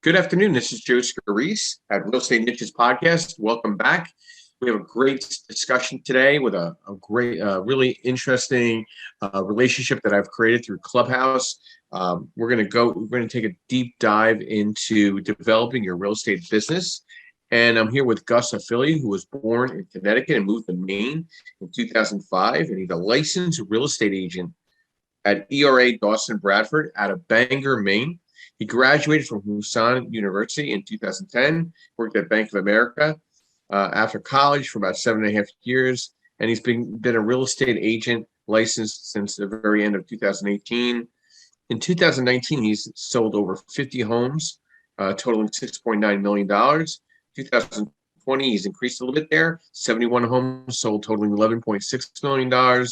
Good afternoon. This is Joe Scarice at Real Estate Niches Podcast. Welcome back. We have a great discussion today with a great, really interesting relationship that I've created through Clubhouse. We're going to take a deep dive into developing your real estate business. And I'm here with Gus Ofili, who was born in Connecticut and moved to Maine in 2005. And he's a licensed real estate agent at Dawson, Bradford out of Bangor, Maine. He graduated from Dawson University in 2010, worked at Bank of America after college for about 7.5 years, and he's been a real estate agent licensed since the very end of 2018. In 2019, he's sold over 50 homes, totaling $6.9 million. 2020, he's increased a little bit there, 71 homes sold, totaling $11.6 million.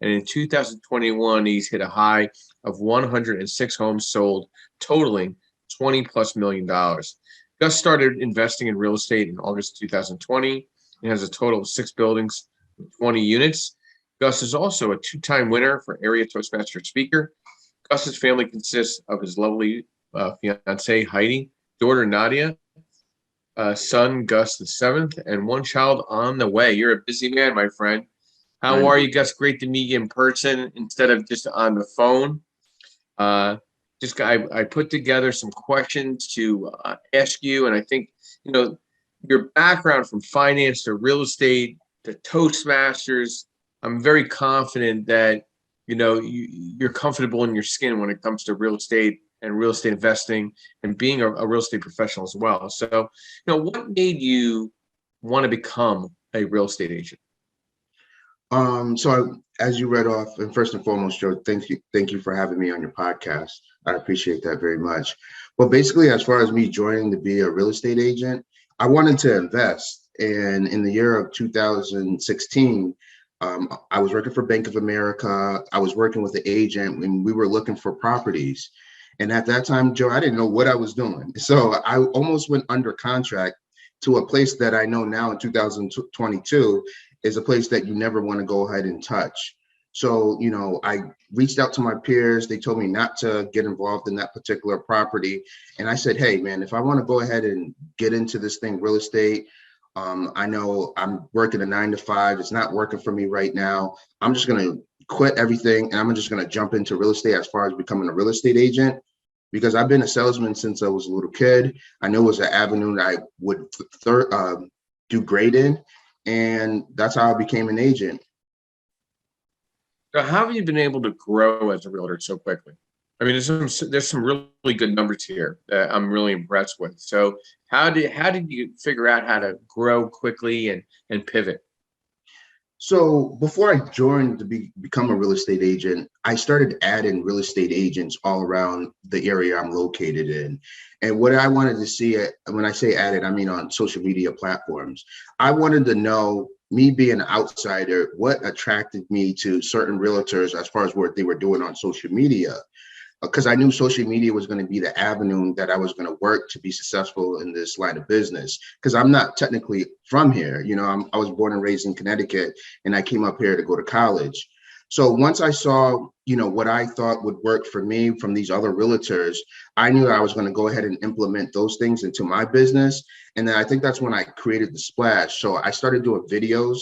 And in 2021, he's hit a high of 106 homes sold, totaling $20+ million. Gus started investing in real estate in August 2020 and has a total of 6 buildings with 20 units. Gus is also a 2-time winner for area Toastmasters speaker. Gus's family consists of his lovely fiancee, Heidi, daughter, Nadia, son, Gus the 7th, and 1 child on the way. You're a busy man, my friend. How are you, Gus? Great to meet you in person instead of just on the phone. I put together some questions to ask you, and I think your background from finance to real estate to Toastmasters. I'm very confident that you're comfortable in your skin when it comes to real estate and real estate investing and being a real estate professional as well. So, what made you want to become a real estate agent? As you read off, and first and foremost, Joe, thank you for having me on your podcast. I appreciate that very much. But basically, as far as me joining to be a real estate agent, I wanted to invest. And in the year of 2016, I was working for Bank of America. I was working with the agent, and we were looking for properties. And at that time, Joe, I didn't know what I was doing. So I almost went under contract to a place that I know now in 2022 is a place that you never want to go ahead and touch. So, I reached out to my peers. They told me not to get involved in that particular property. And I said, hey, man, if I want to go ahead and get into this thing, real estate, I know I'm working a 9 to 5. It's not working for me right now. I'm just going to quit everything. And I'm just going to jump into real estate as far as becoming a real estate agent, because I've been a salesman since I was a little kid. I knew it was an avenue that I would do great in. And that's how I became an agent. So how have you been able to grow as a realtor so quickly? I mean, there's some really good numbers here that I'm really impressed with. So how did you figure out how to grow quickly and pivot? So before I joined to become a real estate agent, I started adding real estate agents all around the area I'm located in. And what I wanted to see, when I say added, I mean on social media platforms. I wanted to know, me being an outsider, what attracted me to certain realtors as far as what they were doing on social media. Because I knew social media was going to be the avenue that I was going to work to be successful in this line of business. Because I'm not technically from here. I was born and raised in Connecticut, and I came up here to go to college. So once I saw, what I thought would work for me from these other realtors, I knew I was going to go ahead and implement those things into my business. And then I think that's when I created the splash. So I started doing videos,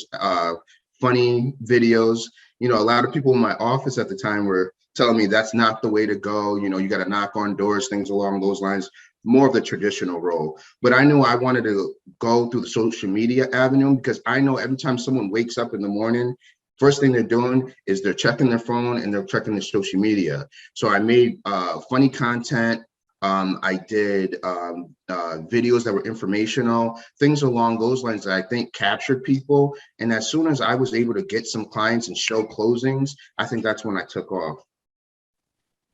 funny videos. A lot of people in my office at the time were telling me that's not the way to go. You got to knock on doors, things along those lines, more of the traditional role. But I knew I wanted to go through the social media avenue, because I know every time someone wakes up in the morning, first thing they're doing is they're checking their phone and they're checking their social media. So I made funny content. I did videos that were informational, things along those lines that I think captured people. And as soon as I was able to get some clients and show closings, I think that's when I took off.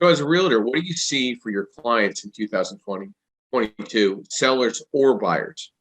So as a realtor, what do you see for your clients in 2022, sellers or buyers?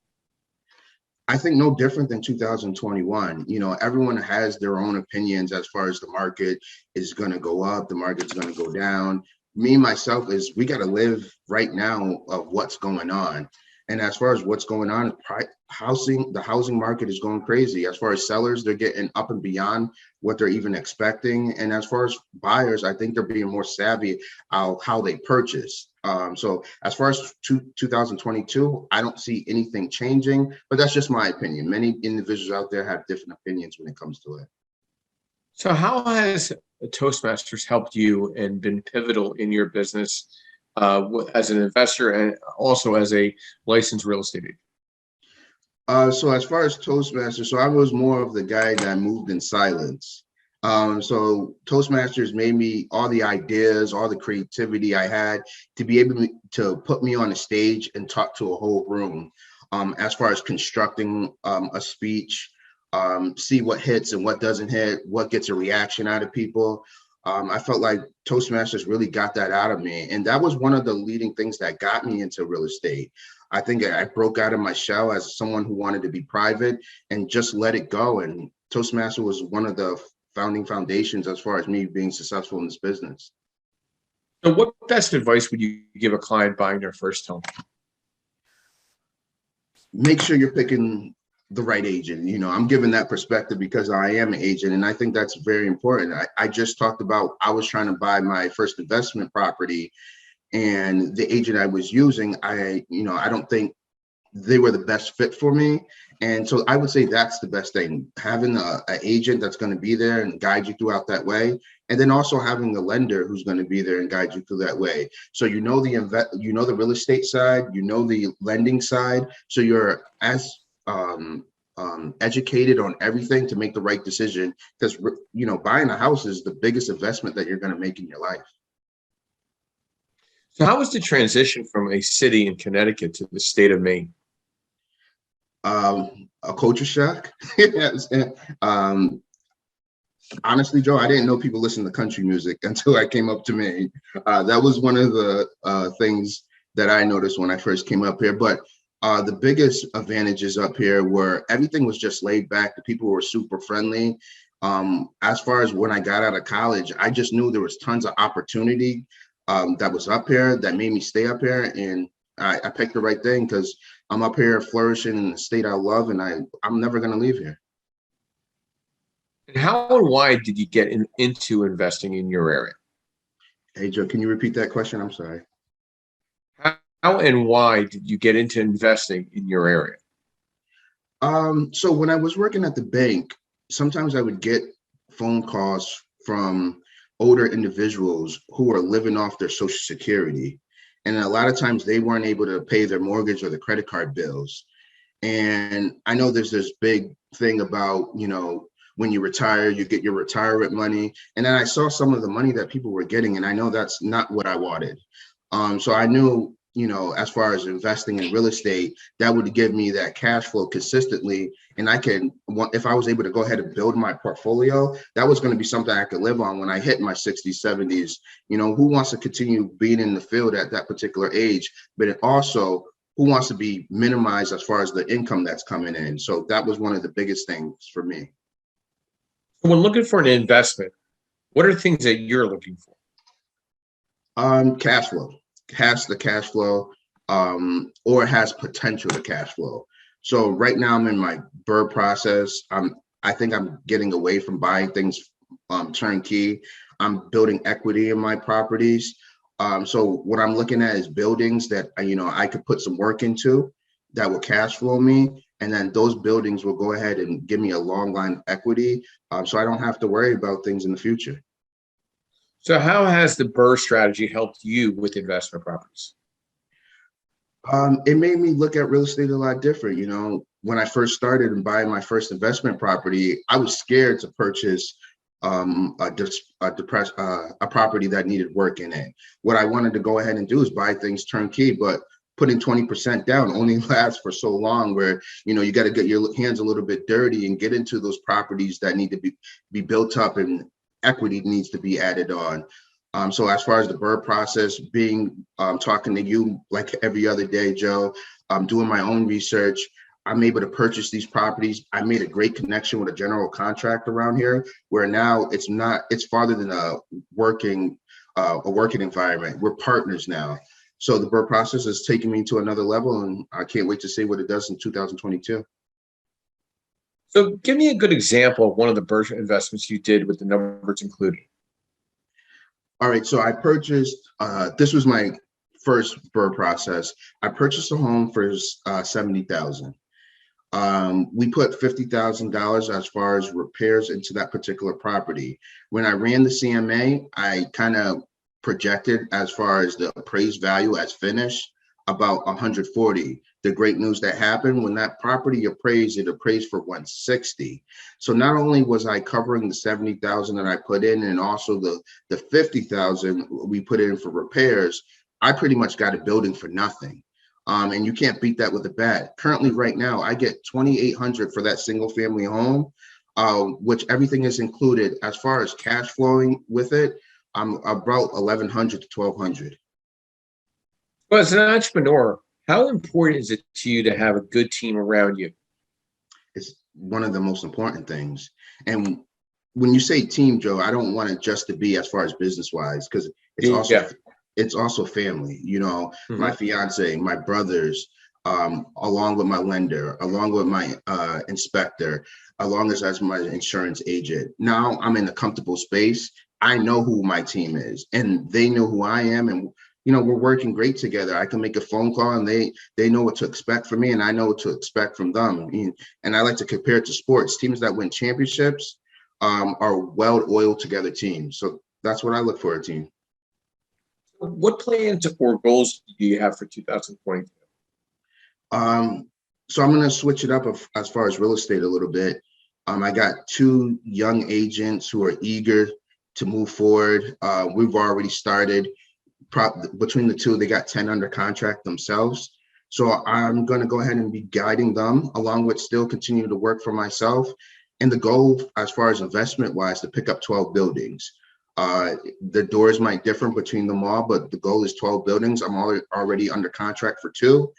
I think no different than 2021. Everyone has their own opinions as far as the market is going to go up, the market's going to go down. Me, myself, we got to live right now of what's going on. And as far as what's going on, the housing market is going crazy. As far as sellers, they're getting up and beyond what they're even expecting. And as far as buyers, I think they're being more savvy how they purchase. So as far as 2022, I don't see anything changing, but that's just my opinion. Many individuals out there have different opinions when it comes to it. So how has Toastmasters helped you and been pivotal in your business as an investor and also as a licensed real estate agent? So as far as Toastmasters, so I was more of the guy that moved in silence. So Toastmasters made me all the ideas, all the creativity I had to be able to put me on a stage and talk to a whole room. As far as constructing a speech, see what hits and what doesn't hit, what gets a reaction out of people. I felt like Toastmasters really got that out of me. And that was one of the leading things that got me into real estate. I think I broke out of my shell as someone who wanted to be private and just let it go. And Toastmaster was one of the founding foundations as far as me being successful in this business. So what best advice would you give a client buying their first home? Make sure you're picking the right agent. I'm giving that perspective because I am an agent, and I think that's very important. I just talked about, I was trying to buy my first investment property, and the agent I was using, I don't think they were the best fit for me. And so I would say that's the best thing, having an agent that's going to be there and guide you throughout that way. And then also having a lender who's going to be there and guide you through that way. So the real estate side, the lending side. So you're as educated on everything to make the right decision, because buying a house is the biggest investment that you're going to make in your life. So how was the transition from a city in Connecticut to the state of Maine? A culture shock. Honestly, Joe, I didn't know people listen to country music until I came up to Maine. That was one of the things that I noticed when I first came up here. But the biggest advantages up here were everything was just laid back. The people were super friendly. As far as when I got out of college, I just knew there was tons of opportunity that was up here that made me stay up here. And I picked the right thing because I'm up here flourishing in the state I love, and I'm never going to leave here. And how and why did you get into investing in your area? Hey, Joe, can you repeat that question? I'm sorry. How and why did you get into investing in your area? So when I was working at the bank, sometimes I would get phone calls from older individuals who are living off their Social Security. And a lot of times they weren't able to pay their mortgage or the credit card bills. And I know there's this big thing about, when you retire, you get your retirement money. And then I saw some of the money that people were getting, and I know that's not what I wanted. So I knew, as far as investing in real estate, that would give me that cash flow consistently. And if I was able to go ahead and build my portfolio, that was going to be something I could live on when I hit my 60s, 70s. Who wants to continue being in the field at that particular age? But it also, who wants to be minimized as far as the income that's coming in? So that was one of the biggest things for me. When looking for an investment, what are things that you're looking for? Cash flow. Has the cash flow, or has potential to cash flow. So right now I'm in my BRRRR process. I think I'm getting away from buying things turnkey. I'm building equity in my properties. So what I'm looking at is buildings that I could put some work into that will cash flow me, and then those buildings will go ahead and give me a long line of equity, so I don't have to worry about things in the future. So how has the BRRRR strategy helped you with investment properties? It made me look at real estate a lot different. When I first started and buying my first investment property, I was scared to purchase a property that needed work in it. What I wanted to go ahead and do is buy things turnkey, but putting 20% down only lasts for so long, where you got to get your hands a little bit dirty and get into those properties that need to be built up, and equity needs to be added on. So as far as the BRRRR process, talking to you like every other day, Joe, doing my own research, I'm able to purchase these properties. I made a great connection with a general contractor around here, where now it's farther than a working environment. We're partners now. So the BRRRR process is taking me to another level, and I can't wait to see what it does in 2022. So give me a good example of one of the BRRRR investments you did with the numbers included. All right, so I purchased, this was my first BRRRR process. I purchased a home for $70,000. We put $50,000 as far as repairs into that particular property. When I ran the CMA, I kind of projected as far as the appraised value as finished about 140. The great news that happened when that property appraised, it appraised for 160. So not only was I covering the 70,000 that I put in, and also the 50,000 we put in for repairs, I pretty much got a building for nothing. And you can't beat that with a bat. Currently, right now, I get $2,800 for that single family home, which everything is included. As far as cash flowing with it, I'm about $1,100 to $1,200. Well, as an entrepreneur, how important is it to you to have a good team around you? It's one of the most important things. And when you say team, Joe, I don't want it just to be as far as business wise, because it's also family. You know, my fiance, my brothers, along with my lender, along with my inspector, along as my insurance agent. Now I'm in a comfortable space. I know who my team is, and they know who I am, and we're working great together. I can make a phone call, and they know what to expect from me, and I know what to expect from them. And I like to compare it to sports. Teams that win championships are well-oiled together teams. So that's what I look for a team. What plans or goals do you have for 2022? So I'm going to switch it up as far as real estate a little bit. I got 2 young agents who are eager to move forward. We've already started. Between the 2, they got 10 under contract themselves. So I'm going to go ahead and be guiding them, along with still continue to work for myself. And the goal, as far as investment wise, to pick up 12 buildings. The doors might differ between them all, but the goal is 12 buildings. I'm already under contract for 2.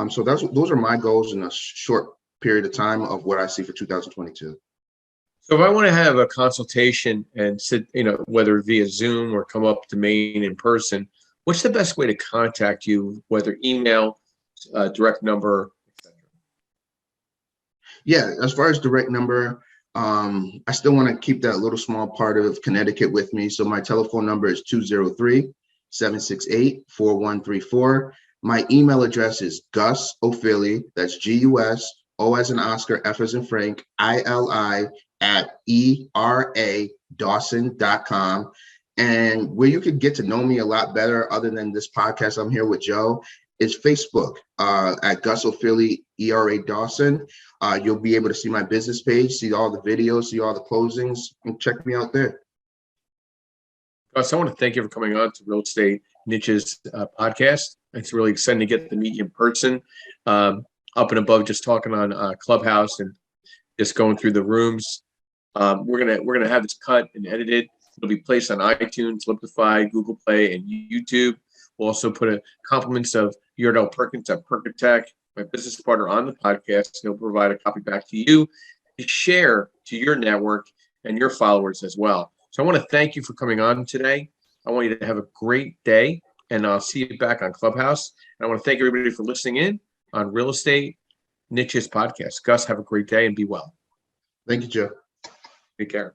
So those are my goals in a short period of time of what I see for 2022. So if I want to have a consultation and sit, whether via Zoom or come up to Maine in person, what's the best way to contact you, whether email, direct number, etc.? Yeah, as far as direct number, I still want to keep that little small part of Connecticut with me. So my telephone number is 203-768-4134. My email address is Gus Ofili, that's Gus, O as in Oscar, F as in Frank, ILI @ERA Dawson.com. And where you could get to know me a lot better, other than this podcast I'm here with Joe, is Facebook at Gus Ofili ERA Dawson. You'll be able to see my business page, see all the videos, see all the closings, and check me out there. Gus, I want to thank you for coming on to Real Estate Niches podcast. It's really exciting to get to meet you in person, up and above just talking on Clubhouse and just going through the rooms. We're gonna have this cut and edited. It'll be placed on iTunes, Lipify, Google Play, and YouTube. We'll also put a compliments of Yardell Perkins at Perkitech, my business partner, on the podcast. He'll provide a copy back to you to share to your network and your followers as well. So I want to thank you for coming on today. I want you to have a great day, and I'll see you back on Clubhouse. And I want to thank everybody for listening in on Real Estate Niches podcast. Gus, have a great day and be well. Thank you, Joe. Take care.